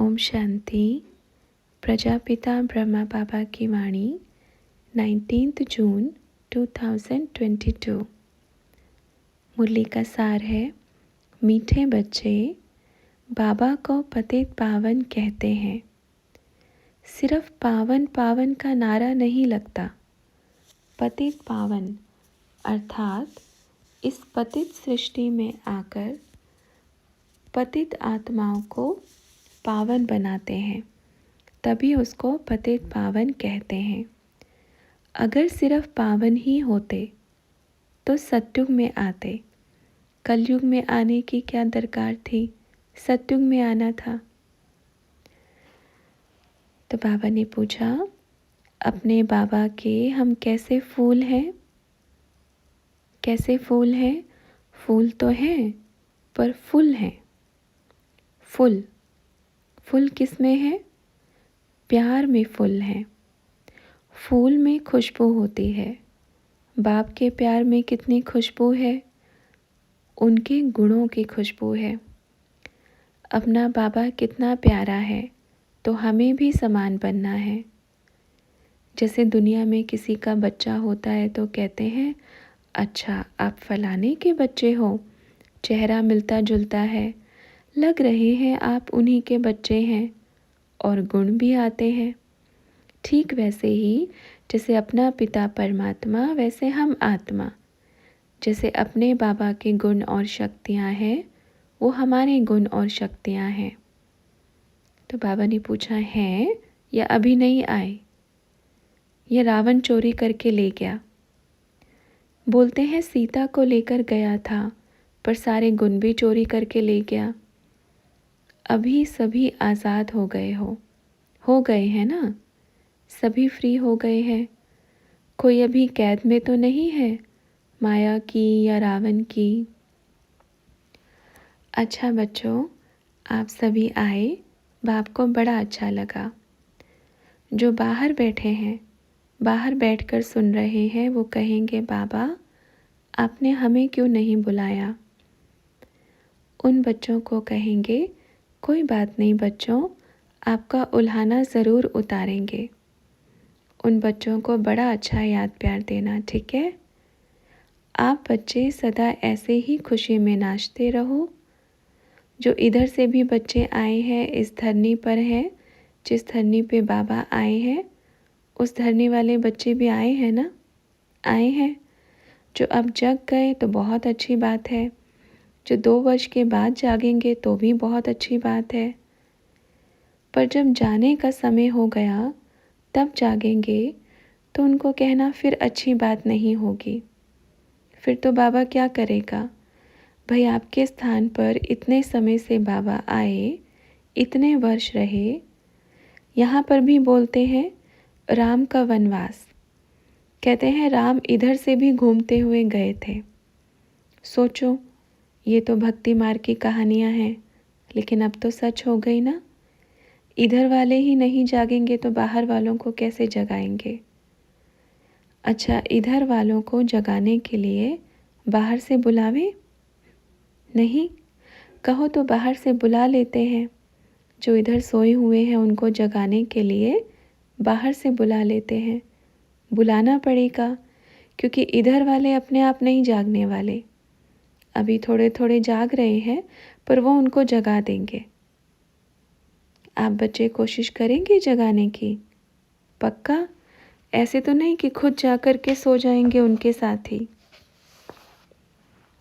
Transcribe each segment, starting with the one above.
ओम शांति। प्रजापिता ब्रह्मा बाबा की वाणी 19 जून 2022। मुरली का सार है, मीठे बच्चे बाबा को पतित पावन कहते हैं। सिर्फ पावन पावन का नारा नहीं लगता। पतित पावन अर्थात इस पतित सृष्टि में आकर पतित आत्माओं को पावन बनाते हैं, तभी उसको पतित पावन कहते हैं। अगर सिर्फ पावन ही होते तो सतयुग में आते। कलयुग में आने की क्या दरकार थी, सतयुग में आना था। तो बाबा ने पूछा, अपने बाबा के हम कैसे फूल हैं? कैसे फूल हैं? फूल तो हैं पर फूल हैं। फूल फूल किस में है? प्यार में फूल है। फूल में खुशबू होती है। बाप के प्यार में कितनी खुशबू है? उनके गुणों की खुशबू है। अपना बाबा कितना प्यारा है, तो हमें भी समान बनना है। जैसे दुनिया में किसी का बच्चा होता है तो कहते हैं, अच्छा आप फलाने के बच्चे हो, चेहरा मिलता जुलता है, लग रहे हैं आप उन्हीं के बच्चे हैं और गुण भी आते हैं। ठीक वैसे ही जैसे अपना पिता परमात्मा, वैसे हम आत्मा। जैसे अपने बाबा के गुण और शक्तियाँ हैं, वो हमारे गुण और शक्तियाँ हैं। तो बाबा ने पूछा, हैं या अभी नहीं आए? ये रावण चोरी करके ले गया। बोलते हैं सीता को लेकर गया था, पर सारे गुण भी चोरी करके ले गया। अभी सभी आज़ाद हो गए हैं ना? सभी फ्री हो गए हैं। कोई अभी कैद में तो नहीं है, माया की या रावण की। अच्छा बच्चों, आप सभी आए, बाप को बड़ा अच्छा लगा। जो बाहर बैठे हैं, बाहर बैठकर सुन रहे हैं, वो कहेंगे, बाबा आपने हमें क्यों नहीं बुलाया? उन बच्चों को कहेंगे, कोई बात नहीं बच्चों, आपका उल्हाना ज़रूर उतारेंगे। उन बच्चों को बड़ा अच्छा याद प्यार देना, ठीक है? आप बच्चे सदा ऐसे ही खुशी में नाचते रहो। जो इधर से भी बच्चे आए हैं, इस धरनी पर हैं, जिस धरनी पे बाबा आए हैं, उस धरनी वाले बच्चे भी आए हैं ना? आए हैं। जो अब जग गए तो बहुत अच्छी बात है। जो 2 वर्ष के बाद जागेंगे तो भी बहुत अच्छी बात है। पर जब जाने का समय हो गया, तब जागेंगे तो उनको कहना फिर अच्छी बात नहीं होगी। फिर तो बाबा क्या करेगा? भाई आपके स्थान पर इतने समय से बाबा आए, इतने वर्ष रहे। यहाँ पर भी बोलते हैं राम का वनवास। कहते हैं राम इधर से भी घूमते हुए गए थे। सोचो, ये तो भक्ति मार्ग की कहानियाँ हैं, लेकिन अब तो सच हो गई ना। इधर वाले ही नहीं जागेंगे तो बाहर वालों को कैसे जगाएंगे? अच्छा, इधर वालों को जगाने के लिए बाहर से बुलावे? नहीं, कहो तो बाहर से बुला लेते हैं। जो इधर सोए हुए हैं उनको जगाने के लिए बाहर से बुला लेते हैं। बुलाना पड़ेगा, क्योंकि इधर वाले अपने आप नहीं जागने वाले। अभी थोड़े थोड़े जाग रहे हैं, पर वो उनको जगा देंगे। आप बच्चे कोशिश करेंगे जगाने की? पक्का? ऐसे तो नहीं कि खुद जा कर के सो जाएंगे उनके साथ ही।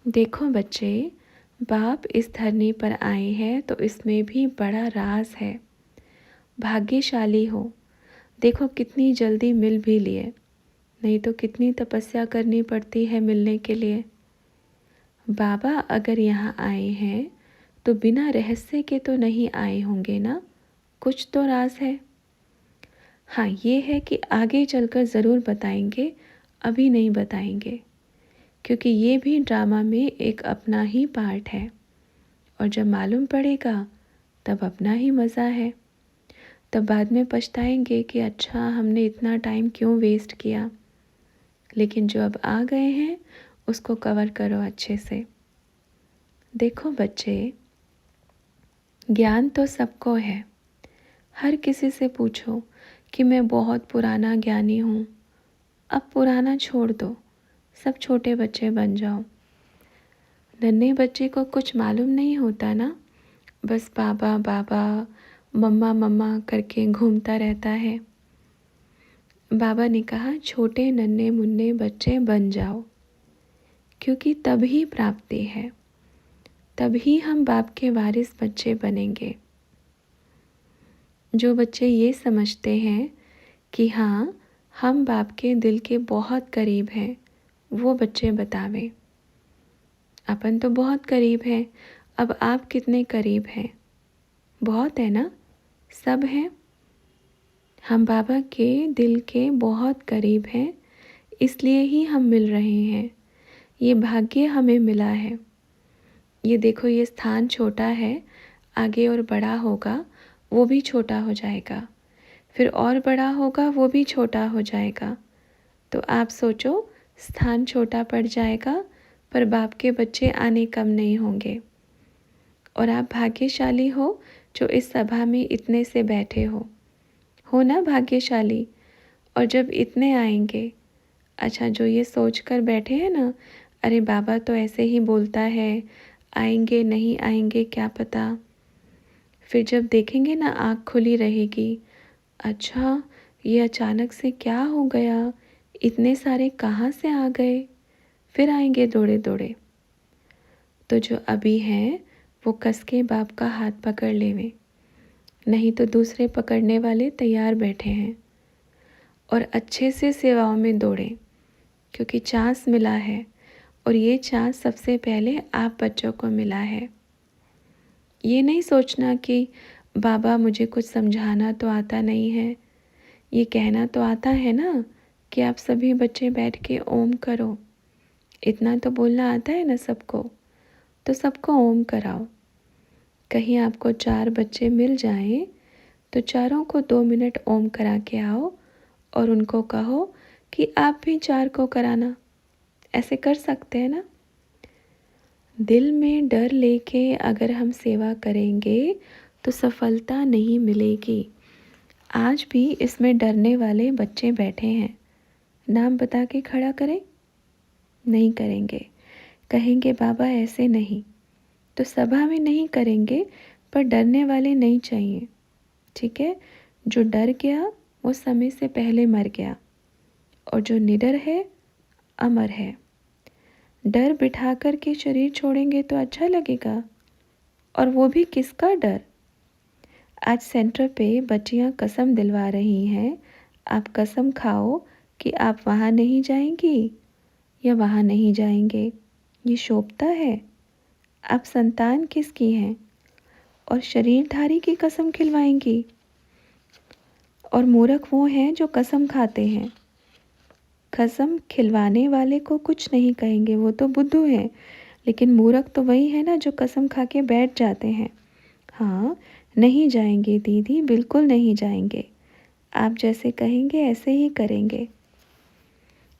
देखो बच्चे, बाप इस धरनी पर आए हैं तो इसमें भी बड़ा राज है। भाग्यशाली हो। देखो कितनी जल्दी मिल भी लिए, नहीं तो कितनी तपस्या करनी पड़ती है मिलने के लिए। बाबा अगर यहाँ आए हैं तो बिना रहस्य के तो नहीं आए होंगे ना, कुछ तो राज है। हाँ, ये है कि आगे चलकर ज़रूर बताएंगे, अभी नहीं बताएंगे, क्योंकि ये भी ड्रामा में एक अपना ही पार्ट है। और जब मालूम पड़ेगा तब अपना ही मज़ा है। तब बाद में पछताएंगे कि अच्छा हमने इतना टाइम क्यों वेस्ट किया। लेकिन जो अब आ गए हैं उसको कवर करो अच्छे से। देखो बच्चे, ज्ञान तो सबको है, हर किसी से पूछो कि मैं बहुत पुराना ज्ञानी हूँ। अब पुराना छोड़ दो, सब छोटे बच्चे बन जाओ। नन्हे बच्चे को कुछ मालूम नहीं होता ना, बस बाबा बाबा, मम्मा मम्मा करके घूमता रहता है। बाबा ने कहा छोटे नन्हे मुन्ने बच्चे बन जाओ, क्योंकि तभी प्राप्ति है, तभी हम बाप के वारिस बच्चे बनेंगे। जो बच्चे ये समझते हैं कि हाँ हम बाप के दिल के बहुत करीब हैं, वो बच्चे बतावें अपन तो बहुत करीब हैं, अब आप कितने करीब हैं? बहुत है ना, सब हैं। हम बाबा के दिल के बहुत करीब हैं, इसलिए ही हम मिल रहे हैं। ये भाग्य हमें मिला है। ये देखो, ये स्थान छोटा है, आगे और बड़ा होगा वो भी छोटा हो जाएगा, फिर और बड़ा होगा वो भी छोटा हो जाएगा। तो आप सोचो, स्थान छोटा पड़ जाएगा पर बाप के बच्चे आने कम नहीं होंगे। और आप भाग्यशाली हो जो इस सभा में इतने से बैठे हो ना भाग्यशाली। और जब इतने आएंगे, अच्छा जो ये सोच कर बैठे हैं ना, अरे बाबा तो ऐसे ही बोलता है, आएंगे नहीं आएंगे क्या पता, फिर जब देखेंगे ना आँख खुली रहेगी, अच्छा ये अचानक से क्या हो गया, इतने सारे कहाँ से आ गए, फिर आएंगे दौड़े दौड़े। तो जो अभी हैं वो कस के बाप का हाथ पकड़ लेवें, नहीं तो दूसरे पकड़ने वाले तैयार बैठे हैं। और अच्छे से सेवाओं में दौड़ें, क्योंकि चांस मिला है और ये चांस सबसे पहले आप बच्चों को मिला है। ये नहीं सोचना कि बाबा मुझे कुछ समझाना तो आता नहीं है, ये कहना तो आता है ना कि आप सभी बच्चे बैठ के ओम करो। इतना तो बोलना आता है ना सबको, तो सबको ओम कराओ। कहीं आपको 4 बच्चे मिल जाएं तो चारों को 2 मिनट ओम करा के आओ और उनको कहो कि आप भी 4 को कराना। ऐसे कर सकते हैं ना। दिल में डर लेके अगर हम सेवा करेंगे तो सफलता नहीं मिलेगी। आज भी इसमें डरने वाले बच्चे बैठे हैं, नाम बता के खड़ा करें? नहीं करेंगे, कहेंगे बाबा ऐसे नहीं, तो सभा में नहीं करेंगे, पर डरने वाले नहीं चाहिए। ठीक है, जो डर गया वो समय से पहले मर गया, और जो निडर है अमर है। डर बिठा कर के शरीर छोड़ेंगे तो अच्छा लगेगा, और वो भी किसका डर। आज सेंटर पे बच्चियां कसम दिलवा रही हैं, आप कसम खाओ कि आप वहाँ नहीं जाएंगी या वहाँ नहीं जाएंगे। ये शोभता है? आप संतान किसकी हैं और शरीरधारी की कसम खिलवाएंगी? और मूर्ख वो हैं जो कसम खाते हैं। कसम खिलवाने वाले को कुछ नहीं कहेंगे, वो तो बुद्धू है, लेकिन मूर्ख तो वही है ना जो कसम खा के बैठ जाते हैं। हाँ, नहीं जाएंगे दीदी, बिल्कुल नहीं जाएंगे, आप जैसे कहेंगे ऐसे ही करेंगे।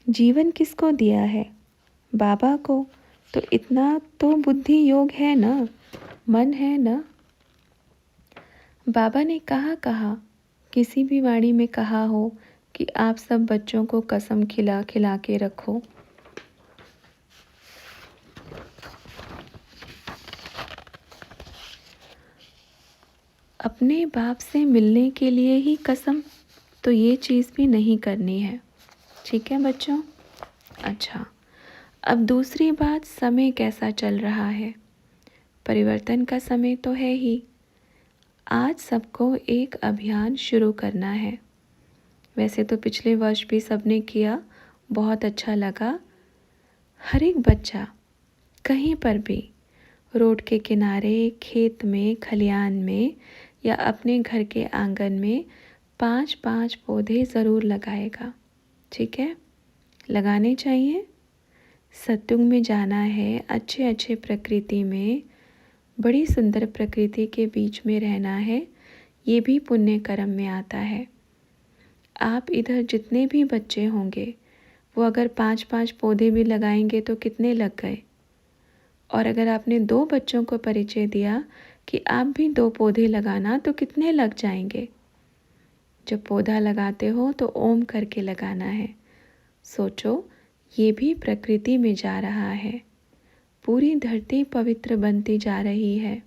जीवन किसको दिया है? बाबा को। तो इतना तो बुद्धि योग है ना, मन है ना। बाबा ने कहा किसी भी वाणी में कहा हो कि आप सब बच्चों को कसम खिला खिला के रखो। अपने बाप से मिलने के लिए ही कसम, तो ये चीज़ भी नहीं करनी है। ठीक है बच्चों? अच्छा, अब दूसरी बात, समय कैसा चल रहा है? परिवर्तन का समय तो है ही। आज सबको एक अभियान शुरू करना है। वैसे तो पिछले वर्ष भी सबने किया, बहुत अच्छा लगा। हर एक बच्चा कहीं पर भी, रोड के किनारे, खेत में, खलियान में या अपने घर के आंगन में 5-5 पौधे ज़रूर लगाएगा। ठीक है, लगाने चाहिए। सत्युग में जाना है, अच्छे अच्छे प्रकृति में, बड़ी सुंदर प्रकृति के बीच में रहना है, ये भी पुण्य कर्म में आता है। आप इधर जितने भी बच्चे होंगे वो अगर 5-5 पौधे भी लगाएंगे तो कितने लग गए। और अगर आपने 2 बच्चों को परिचय दिया कि आप भी 2 पौधे लगाना तो कितने लग जाएंगे। जब पौधा लगाते हो तो ओम करके लगाना है। सोचो, ये भी प्रकृति में जा रहा है। पूरी धरती पवित्र बनती जा रही है।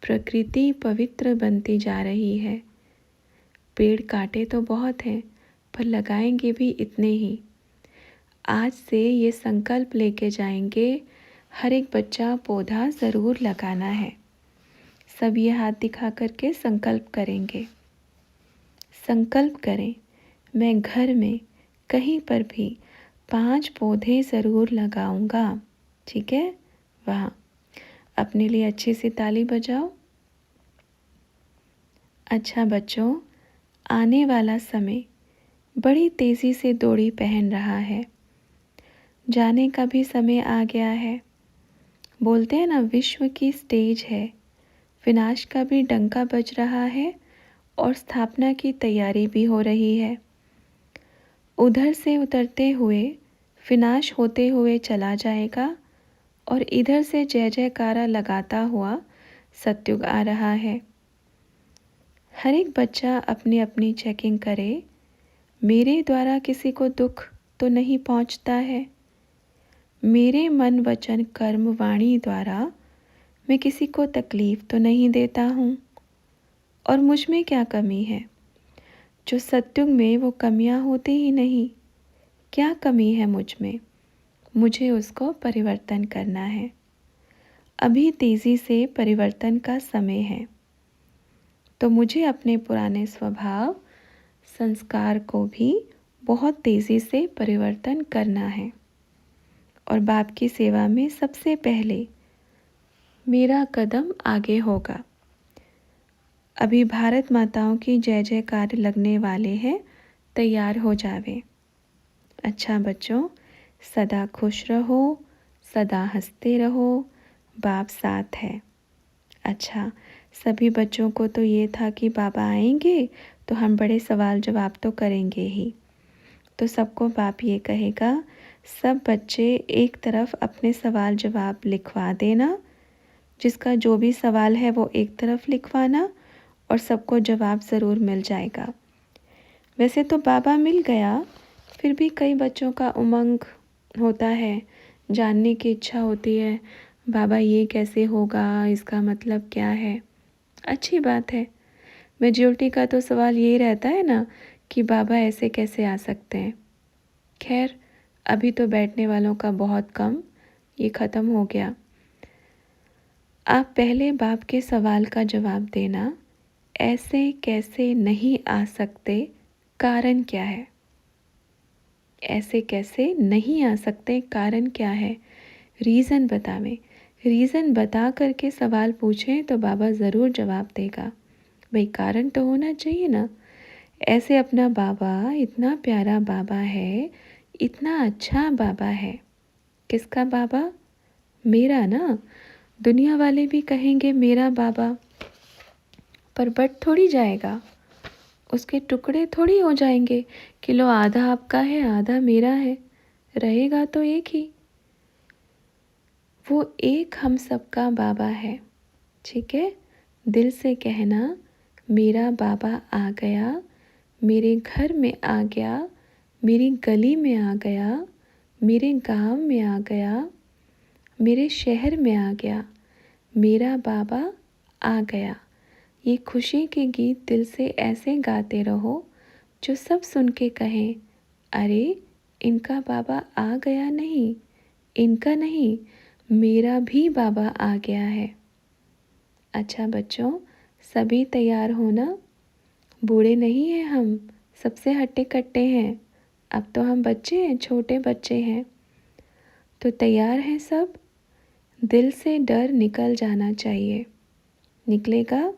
प्रकृति पवित्र बनती जा रही है। पेड़ काटे तो बहुत हैं, पर लगाएंगे भी इतने ही। आज से ये संकल्प लेके जाएंगे, हर एक बच्चा पौधा ज़रूर लगाना है। सब ये हाथ दिखा करके संकल्प करेंगे। संकल्प करें, मैं घर में कहीं पर भी 5 पौधे ज़रूर लगाऊंगा। ठीक है? वाह! अपने लिए अच्छी सी ताली बजाओ। अच्छा बच्चों, आने वाला समय बड़ी तेज़ी से डोरी पहन रहा है। जाने का भी समय आ गया है। बोलते हैं ना, विश्व की स्टेज है। विनाश का भी डंका बज रहा है और स्थापना की तैयारी भी हो रही है। उधर से उतरते हुए विनाश होते हुए चला जाएगा और इधर से जय जयकारा लगाता हुआ सतयुग आ रहा है। हर एक बच्चा अपनी अपनी चेकिंग करे। मेरे द्वारा किसी को दुख तो नहीं पहुंचता है। मेरे मन वचन कर्म वाणी द्वारा मैं किसी को तकलीफ तो नहीं देता हूँ। और मुझ में क्या कमी है? जो सतयुग में वो कमियाँ होती ही नहीं। क्या कमी है मुझ में? मुझे उसको परिवर्तन करना है। अभी तेज़ी से परिवर्तन का समय है, तो मुझे अपने पुराने स्वभाव संस्कार को भी बहुत तेज़ी से परिवर्तन करना है। और बाप की सेवा में सबसे पहले मेरा कदम आगे होगा। अभी भारत माताओं की जय जयकार लगने वाले हैं, तैयार हो जावे। अच्छा बच्चों, सदा खुश रहो, सदा हंसते रहो, बाप साथ है। अच्छा, सभी बच्चों को तो ये था कि बाबा आएंगे तो हम बड़े सवाल जवाब तो करेंगे ही। तो सबको बाप ये कहेगा, सब बच्चे एक तरफ अपने सवाल जवाब लिखवा देना। जिसका जो भी सवाल है वो एक तरफ लिखवाना और सबको जवाब ज़रूर मिल जाएगा। वैसे तो बाबा मिल गया, फिर भी कई बच्चों का उमंग होता है, जानने की इच्छा होती है, बाबा ये कैसे होगा, इसका मतलब क्या है। अच्छी बात है। मेजॉरिटी का तो सवाल यही रहता है ना कि बाबा ऐसे कैसे आ सकते हैं। खैर, अभी तो बैठने वालों का बहुत कम, ये ख़त्म हो गया। आप पहले बाप के सवाल का जवाब देना, ऐसे कैसे नहीं आ सकते, कारण क्या है? ऐसे कैसे नहीं आ सकते, कारण क्या है? रीज़न बतावें। रीज़न बता करके सवाल पूछें तो बाबा ज़रूर जवाब देगा। भाई कारण तो होना चाहिए ना। ऐसे अपना बाबा इतना प्यारा बाबा है, इतना अच्छा बाबा है। किसका बाबा? मेरा ना। दुनिया वाले भी कहेंगे मेरा बाबा, पर बट थोड़ी जाएगा, उसके टुकड़े थोड़ी हो जाएंगे कि लो आधा आपका है आधा मेरा है। रहेगा तो एक ही। वो एक हम सबका बाबा है। ठीक है? दिल से कहना, मेरा बाबा आ गया, मेरे घर में आ गया, मेरी गली में आ गया, मेरे गांव में आ गया, मेरे शहर में आ गया, मेरा बाबा आ गया। ये खुशी के गीत दिल से ऐसे गाते रहो जो सब सुन के कहें, अरे इनका बाबा आ गया नहीं, इनका नहीं, मेरा भी बाबा आ गया है। अच्छा बच्चों, सभी तैयार हो ना? बूढ़े नहीं हैं हम, सबसे हट्टे कट्टे हैं। अब तो हम बच्चे हैं, छोटे बच्चे हैं। तो तैयार हैं सब? दिल से डर निकल जाना चाहिए। निकलेगा?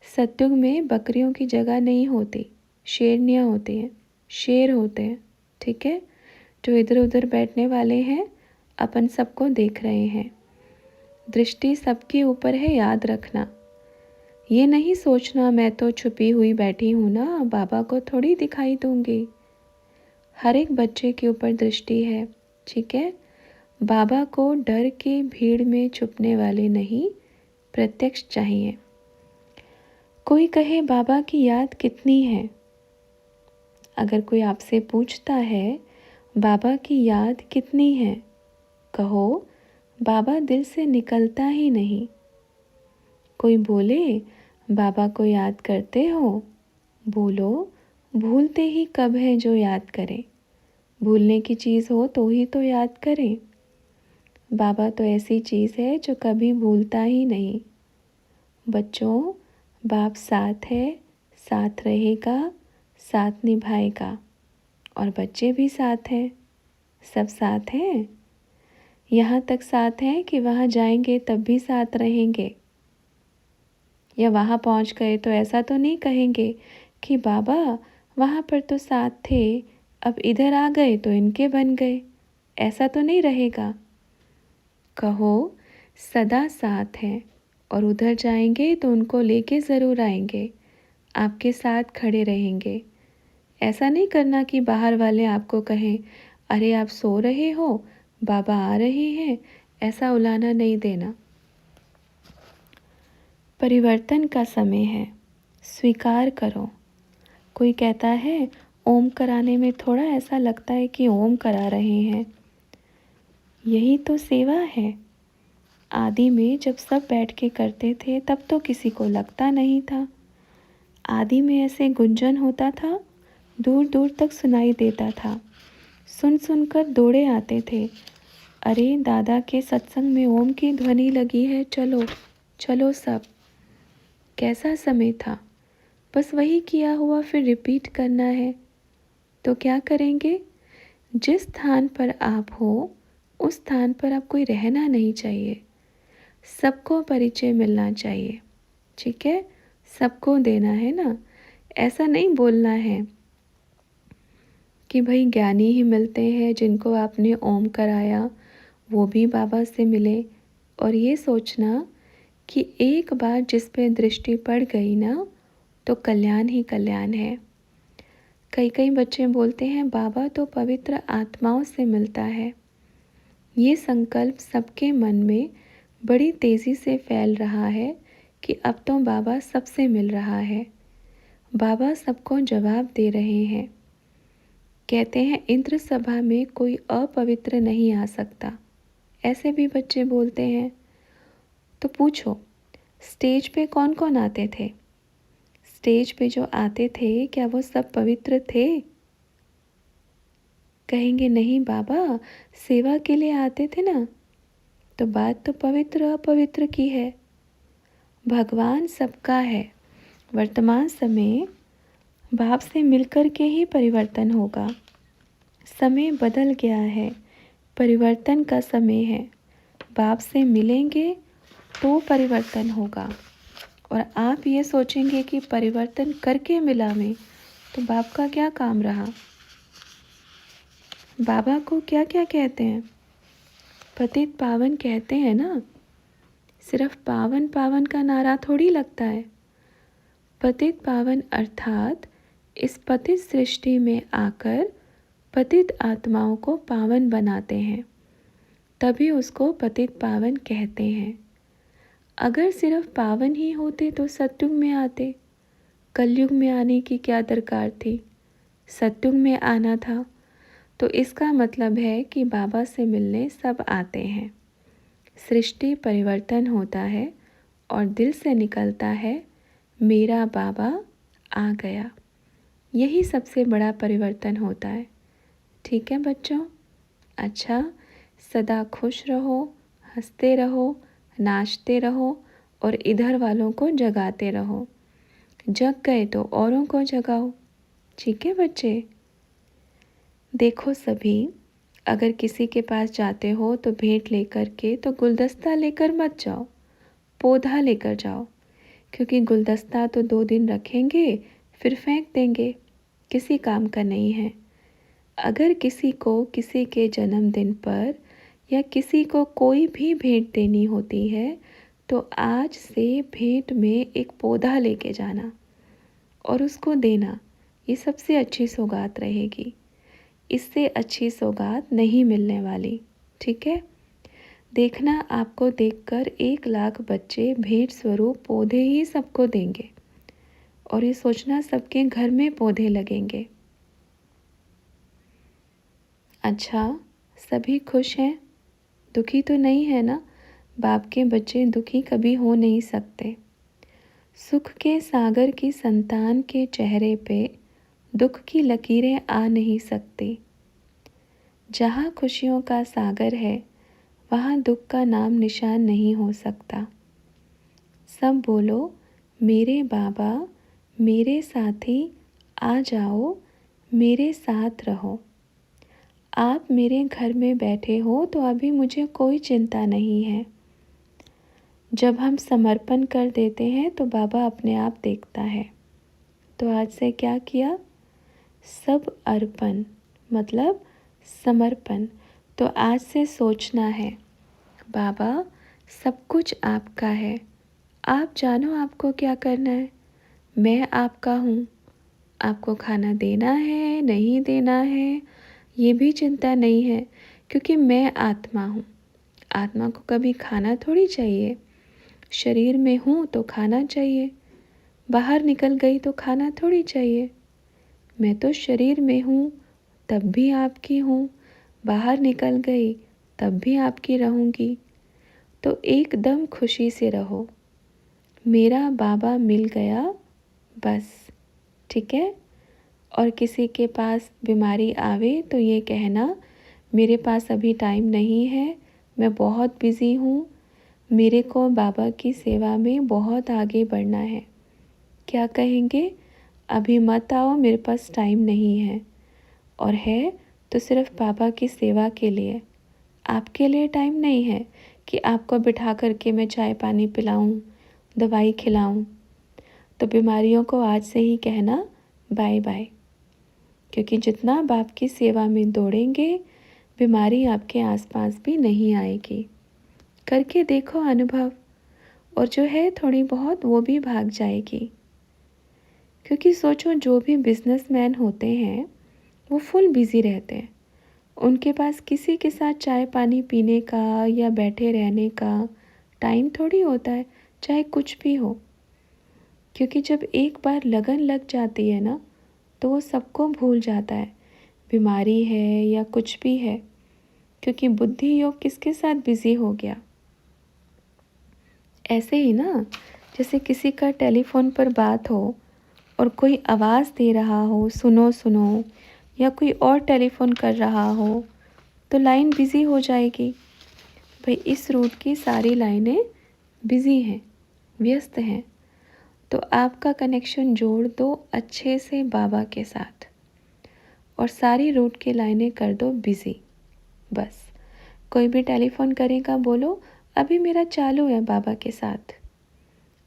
सतयुग में बकरियों की जगह नहीं होती, शेरनियाँ होती हैं, शेर होते हैं। ठीक है? जो इधर उधर बैठने वाले हैं, अपन सबको देख रहे हैं। दृष्टि सबके ऊपर है, याद रखना। ये नहीं सोचना मैं तो छुपी हुई बैठी हूँ ना, बाबा को थोड़ी दिखाई दूंगी। हर एक बच्चे के ऊपर दृष्टि है। ठीक है? बाबा को डर की भीड़ में छुपने वाले नहीं, प्रत्यक्ष चाहिए। कोई कहे बाबा की याद कितनी है। अगर कोई आपसे पूछता है बाबा की याद कितनी है, कहो बाबा दिल से निकलता ही नहीं। कोई बोले बाबा को याद करते हो, बोलो भूलते ही कब है जो याद करे। भूलने की चीज़ हो तो ही तो याद करें। बाबा तो ऐसी चीज़ है जो कभी भूलता ही नहीं। बच्चों, बाप साथ है, साथ रहेगा, साथ निभाएगा। और बच्चे भी साथ हैं, सब साथ हैं। यहाँ तक साथ हैं कि वहाँ जाएंगे तब भी साथ रहेंगे। या वहाँ पहुँच गए तो ऐसा तो नहीं कहेंगे कि बाबा वहाँ पर तो साथ थे, अब इधर आ गए तो इनके बन गए। ऐसा तो नहीं रहेगा। कहो सदा साथ हैं और उधर जाएंगे तो उनको लेके ज़रूर आएंगे, आपके साथ खड़े रहेंगे। ऐसा नहीं करना कि बाहर वाले आपको कहें अरे आप सो रहे हो, बाबा आ रहे हैं। ऐसा उलाना नहीं देना। परिवर्तन का समय है, स्वीकार करो। कोई कहता है ओम कराने में थोड़ा ऐसा लगता है कि ओम करा रहे हैं। यही तो सेवा है। आदि में जब सब बैठ के करते थे तब तो किसी को लगता नहीं था। आदि में ऐसे गुंजन होता था, दूर दूर तक सुनाई देता था। सुन सुनकर दौड़े आते थे, अरे दादा के सत्संग में ओम की ध्वनि लगी है, चलो चलो सब। कैसा समय था, बस वही किया हुआ फिर रिपीट करना है। तो क्या करेंगे? जिस स्थान पर आप हो उस स्थान पर अब कोई रहना नहीं चाहिए। सबको परिचय मिलना चाहिए, ठीक है? सबको देना है ना। ऐसा नहीं बोलना है कि भाई ज्ञानी ही मिलते हैं, जिनको आपने ओम कराया वो भी बाबा से मिले। और ये सोचना कि एक बार जिस पे दृष्टि पड़ गई ना तो कल्याण ही कल्याण है। कई कई बच्चे बोलते हैं बाबा तो पवित्र आत्माओं से मिलता है। ये संकल्प सबके मन में बड़ी तेज़ी से फैल रहा है कि अब तो बाबा सबसे मिल रहा है, बाबा सबको जवाब दे रहे हैं। कहते हैं इंद्र सभा में कोई अपवित्र नहीं आ सकता, ऐसे भी बच्चे बोलते हैं। तो पूछो स्टेज पे कौन कौन आते थे? स्टेज पे जो आते थे क्या वो सब पवित्र थे? कहेंगे नहीं बाबा, सेवा के लिए आते थे ना। तो बात तो पवित्र अपवित्र की है। भगवान सबका है। वर्तमान समय बाप से मिलकर के ही परिवर्तन होगा। समय बदल गया है, परिवर्तन का समय है। बाप से मिलेंगे तो परिवर्तन होगा। और आप ये सोचेंगे कि परिवर्तन करके मिला मैं, तो बाप का क्या काम रहा? बाबा को क्या क्या कहते हैं? पतित पावन कहते हैं ना। सिर्फ पावन पावन का नारा थोड़ी लगता है। पतित पावन अर्थात इस पतित सृष्टि में आकर पतित आत्माओं को पावन बनाते हैं, तभी उसको पतित पावन कहते हैं। अगर सिर्फ पावन ही होते तो सत्युग में आते। कलयुग में आने की क्या दरकार थी? सत्युग में आना था। तो इसका मतलब है कि बाबा से मिलने सब आते हैं। सृष्टि परिवर्तन होता है और दिल से निकलता है मेरा बाबा आ गया। यही सबसे बड़ा परिवर्तन होता है। ठीक है बच्चों? अच्छा, सदा खुश रहो, हंसते रहो, नाचते रहो और इधर वालों को जगाते रहो। जग गए तो औरों को जगाओ। ठीक है बच्चे? देखो सभी, अगर किसी के पास जाते हो तो भेंट लेकर के तो गुलदस्ता लेकर मत जाओ, पौधा लेकर जाओ। क्योंकि गुलदस्ता तो 2 दिन रखेंगे फिर फेंक देंगे, किसी काम का नहीं है। अगर किसी को किसी के जन्मदिन पर या किसी को कोई भी भेंट देनी होती है तो आज से भेंट में एक पौधा लेके जाना और उसको देना। ये सबसे अच्छी सौगात रहेगी। इससे अच्छी सौगात नहीं मिलने वाली। ठीक है? देखना आपको देखकर 1 लाख बच्चे भेंट स्वरूप पौधे ही सबको देंगे। और ये सोचना सबके घर में पौधे लगेंगे। अच्छा, सभी खुश हैं, दुखी तो नहीं है ना? बाप के बच्चे दुखी कभी हो नहीं सकते। सुख के सागर की संतान के चेहरे पे दुख की लकीरें आ नहीं सकती। जहाँ खुशियों का सागर है वहाँ दुख का नाम निशान नहीं हो सकता। सब बोलो मेरे बाबा, मेरे साथी, आ जाओ, मेरे साथ रहो। आप मेरे घर में बैठे हो तो अभी मुझे कोई चिंता नहीं है। जब हम समर्पण कर देते हैं तो बाबा अपने आप देखता है। तो आज से क्या किया? सब अर्पण, मतलब समर्पण। तो आज से सोचना है, बाबा सब कुछ आपका है, आप जानो आपको क्या करना है। मैं आपका हूँ, आपको खाना देना है नहीं देना है ये भी चिंता नहीं है, क्योंकि मैं आत्मा हूँ। आत्मा को कभी खाना थोड़ी चाहिए। शरीर में हूँ तो खाना चाहिए, बाहर निकल गई तो खाना थोड़ी चाहिए। मैं तो शरीर में हूँ तब भी आपकी हूँ, बाहर निकल गई तब भी आपकी रहूँगी। तो एकदम खुशी से रहो, मेरा बाबा मिल गया बस, ठीक है। और किसी के पास बीमारी आवे तो ये कहना, मेरे पास अभी टाइम नहीं है, मैं बहुत बिज़ी हूँ, मेरे को बाबा की सेवा में बहुत आगे बढ़ना है। क्या कहेंगे? अभी मत आओ, मेरे पास टाइम नहीं है। और है तो सिर्फ बाबा की सेवा के लिए, आपके लिए टाइम नहीं है कि आपको बिठा करके मैं चाय पानी पिलाऊं, दवाई खिलाऊं। तो बीमारियों को आज से ही कहना बाय बाय, क्योंकि जितना बाप की सेवा में दौड़ेंगे बीमारी आपके आसपास भी नहीं आएगी। करके देखो अनुभव, और जो है थोड़ी बहुत वो भी भाग जाएगी। क्योंकि सोचो जो भी बिजनेसमैन होते हैं वो फुल बिज़ी रहते हैं, उनके पास किसी के साथ चाय पानी पीने का या बैठे रहने का टाइम थोड़ी होता है, चाहे कुछ भी हो। क्योंकि जब एक बार लगन लग जाती है ना तो वो सबको भूल जाता है, बीमारी है या कुछ भी है। क्योंकि बुद्धि योग किसके साथ बिज़ी हो गया। ऐसे ही ना, जैसे किसी का टेलीफोन पर बात हो और कोई आवाज़ दे रहा हो सुनो सुनो, या कोई और टेलीफोन कर रहा हो तो लाइन बिज़ी हो जाएगी। भाई इस रूट की सारी लाइनें बिज़ी हैं, व्यस्त हैं। तो आपका कनेक्शन जोड़ दो अच्छे से बाबा के साथ, और सारी रूट की लाइनें कर दो बिज़ी। बस कोई भी टेलीफोन करेगा बोलो अभी मेरा चालू है बाबा के साथ,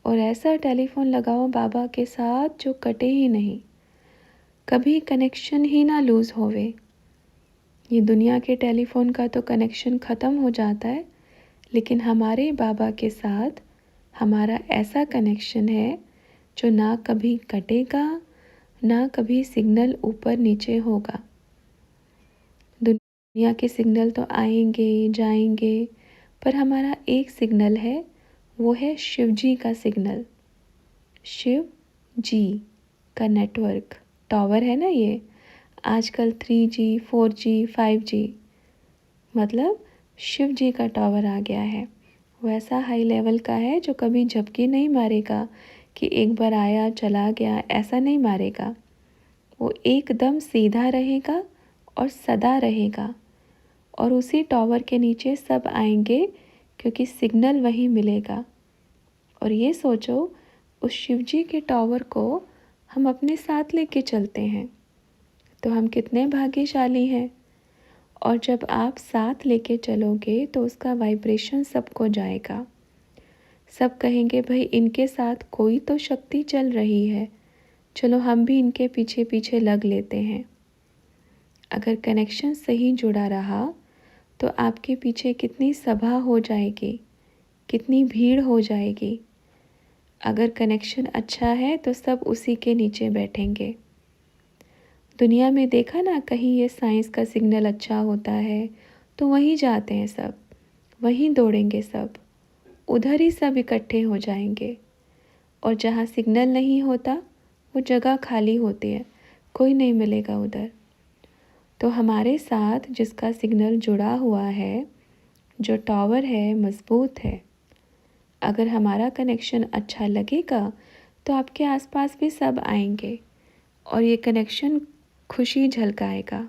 और ऐसा टेलीफोन लगाओ बाबा के साथ जो कटे ही नहीं, कभी कनेक्शन ही ना लूज़ होवे। ये दुनिया के टेलीफोन का तो कनेक्शन ख़त्म हो जाता है, लेकिन हमारे बाबा के साथ हमारा ऐसा कनेक्शन है जो ना कभी कटेगा, ना कभी सिग्नल ऊपर नीचे होगा। दुनिया के सिग्नल तो आएंगे जाएंगे, पर हमारा एक सिग्नल है, वो है शिव जी का सिग्नल। शिव जी का नेटवर्क टावर है ना ये, आजकल 3G 4G 5G, मतलब शिव जी का टावर आ गया है। वो ऐसा हाई लेवल का है जो कभी झपकी नहीं मारेगा कि एक बार आया चला गया, ऐसा नहीं मारेगा। वो एकदम सीधा रहेगा और सदा रहेगा, और उसी टावर के नीचे सब आएंगे क्योंकि सिग्नल वहीं मिलेगा। और ये सोचो उस शिवजी के टावर को हम अपने साथ लेके चलते हैं, तो हम कितने भाग्यशाली हैं। और जब आप साथ लेके चलोगे तो उसका वाइब्रेशन सबको जाएगा। सब कहेंगे भाई इनके साथ कोई तो शक्ति चल रही है, चलो हम भी इनके पीछे पीछे लग लेते हैं। अगर कनेक्शन सही जुड़ा रहा तो आपके पीछे कितनी सभा हो जाएगी, कितनी भीड़ हो जाएगी। अगर कनेक्शन अच्छा है तो सब उसी के नीचे बैठेंगे। दुनिया में देखा ना, कहीं ये साइंस का सिग्नल अच्छा होता है तो वहीं जाते हैं सब, वहीं दौड़ेंगे सब, उधर ही सब इकट्ठे हो जाएंगे। और जहाँ सिग्नल नहीं होता वो जगह खाली होती है, कोई नहीं मिलेगा उधर। तो हमारे साथ जिसका सिग्नल जुड़ा हुआ है, जो टावर है, मज़बूत है, अगर हमारा कनेक्शन अच्छा लगेगा तो आपके आसपास भी सब आएंगे और ये कनेक्शन खुशी झलकाएगा।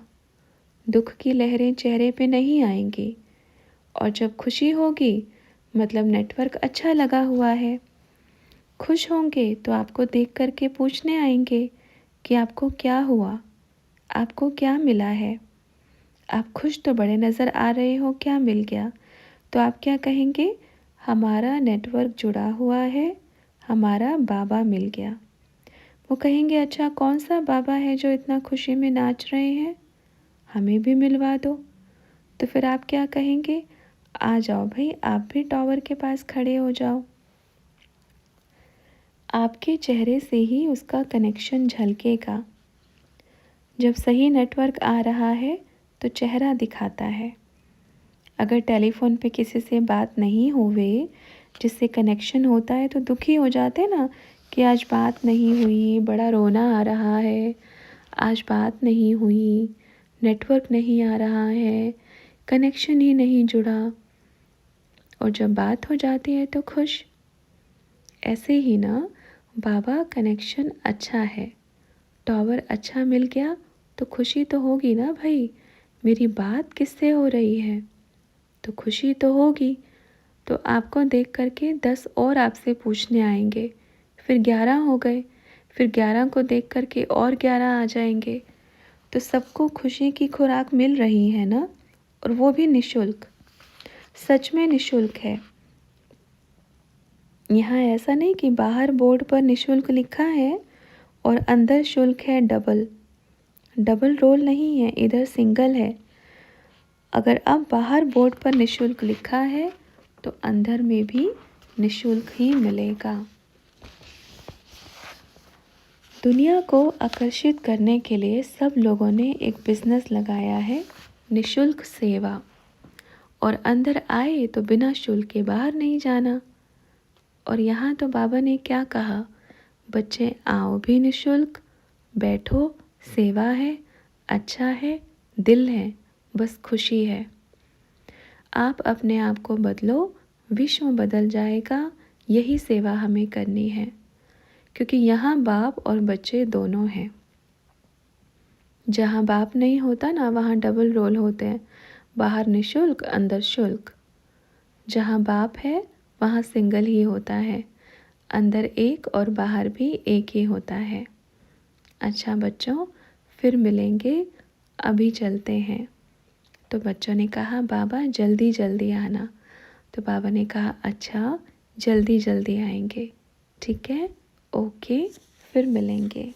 दुख की लहरें चेहरे पे नहीं आएंगी। और जब खुशी होगी मतलब नेटवर्क अच्छा लगा हुआ है। खुश होंगे तो आपको देख कर के पूछने आएंगे कि आपको क्या हुआ, आपको क्या मिला है। आप खुश तो बड़े नज़र आ रहे हो, क्या मिल गया? तो आप क्या कहेंगे? हमारा नेटवर्क जुड़ा हुआ है, हमारा बाबा मिल गया। वो कहेंगे अच्छा कौन सा बाबा है जो इतना खुशी में नाच रहे हैं, हमें भी मिलवा दो। तो फिर आप क्या कहेंगे? आ जाओ भाई, आप भी टावर के पास खड़े हो जाओ। आपके चेहरे से ही उसका कनेक्शन झलकेगा। जब सही नेटवर्क आ रहा है तो चेहरा दिखाता है। अगर टेलीफोन पे किसी से बात नहीं हुए, जिससे कनेक्शन होता है, तो दुखी हो जाते ना कि आज बात नहीं हुई, बड़ा रोना आ रहा है, आज बात नहीं हुई, नेटवर्क नहीं आ रहा है, कनेक्शन ही नहीं जुड़ा। और जब बात हो जाती है तो खुश। ऐसे ही ना बाबा कनेक्शन अच्छा है, टावर अच्छा मिल गया तो खुशी तो होगी ना भाई, मेरी बात किससे हो रही है, तो खुशी तो होगी। तो आपको देख करके 10 और आपसे पूछने आएंगे, फिर 11 हो गए, फिर 11 को देख करके और 11 आ जाएंगे। तो सबको खुशी की खुराक मिल रही है ना, और वो भी निशुल्क। सच में निशुल्क है। यहाँ ऐसा नहीं कि बाहर बोर्ड पर निशुल्क लिखा है और अंदर शुल्क है डबल। डबल रोल नहीं है, इधर सिंगल है। अगर अब बाहर बोर्ड पर निशुल्क लिखा है तो अंदर में भी निशुल्क ही मिलेगा। दुनिया को आकर्षित करने के लिए सब लोगों ने एक बिजनेस लगाया है, निशुल्क सेवा। और अंदर आए तो बिना शुल्क के बाहर नहीं जाना। और यहाँ तो बाबा ने क्या कहा, बच्चे आओ भी निशुल्क, बैठो, सेवा है, अच्छा है, दिल है, बस खुशी है। आप अपने आप को बदलो, विश्व बदल जाएगा। यही सेवा हमें करनी है, क्योंकि यहाँ बाप और बच्चे दोनों हैं। जहाँ बाप नहीं होता ना, वहाँ डबल रोल होते हैं, बाहर निशुल्क, अंदर शुल्क। जहाँ बाप है वहाँ सिंगल ही होता है, अंदर एक और बाहर भी एक ही होता है। अच्छा बच्चों, फिर मिलेंगे, अभी चलते हैं। तो बच्चों ने कहा बाबा जल्दी जल्दी आना। तो बाबा ने कहा अच्छा जल्दी जल्दी आएंगे, ठीक है, ओके, फिर मिलेंगे।